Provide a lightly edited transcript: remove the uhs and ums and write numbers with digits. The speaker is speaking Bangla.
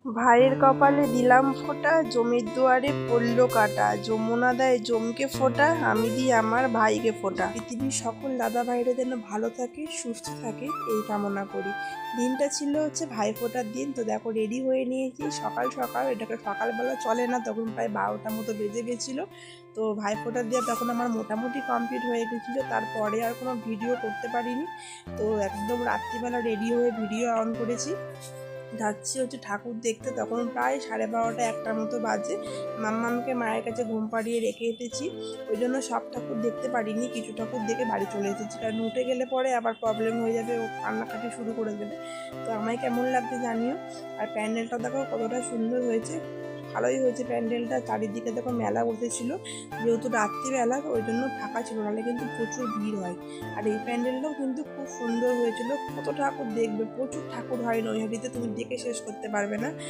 ভাইয়ের কপালে দিলাম ফোঁটা, জমির দুয়ারে পড়লো কাঁটা। যমুনা দেয় জমকে ফোঁটা, আমি দিই আমার ভাইকে ফোঁটা। পৃথিবীর সকল দাদা ভাইরা যেন ভালো থাকে, সুস্থ থাকে, এই কামনা করি। দিনটা ছিল হচ্ছে ভাইফোঁটার দিন। তো দেখো রেডি হয়ে নিয়েছি সকাল সকাল। এটাকে সকালবেলা চলে না, তখন প্রায় 12টার মতো বেজে গেছিলো। তো ভাইফোঁটা দিয়ে তখন আমার মোটামুটি কমপ্লিট হয়ে গেছিলো। তারপরে আর কোনো ভিডিও করতে পারিনি। তো একদম রাত্রিবেলা রেডি হয়ে ভিডিও অন করেছি। যাচ্ছি হচ্ছে ঠাকুর দেখতে, তখন প্রায় 12:30 1টার মতো বাজে। মাম্মামকে মায়ের কাছে ঘুম পাড়িয়ে রেখে এসেছি, ওই জন্য সব ঠাকুর দেখতে পারিনি, কিছু ঠাকুর দেখে বাড়ি চলে এসেছি। কারণ উঠে গেলে পরে আবার প্রবলেম হয়ে যাবে, ও কান্নাকাটি শুরু করে দেবে। তো আমায় কেমন লাগছে জানিও। আর প্যান্ডেলটা দেখো কতটা সুন্দর হয়েছে, ভালোই হয়েছে প্যান্ডেলটা। চারিদিকে দেখো মেলা বসেছিল, যেহেতু রাত্রিবেলা ওই জন্য ফাঁকা ছিল, নাহলে কিন্তু প্রচুর ভিড় হয়। আর এই প্যান্ডেলটাও কিন্তু খুব সুন্দর হয়েছিল। কত ঠাকুর দেখবে, প্রচুর ঠাকুর হয় নৈহাটিতে, তুমি দেখে শেষ করতে পারবে না।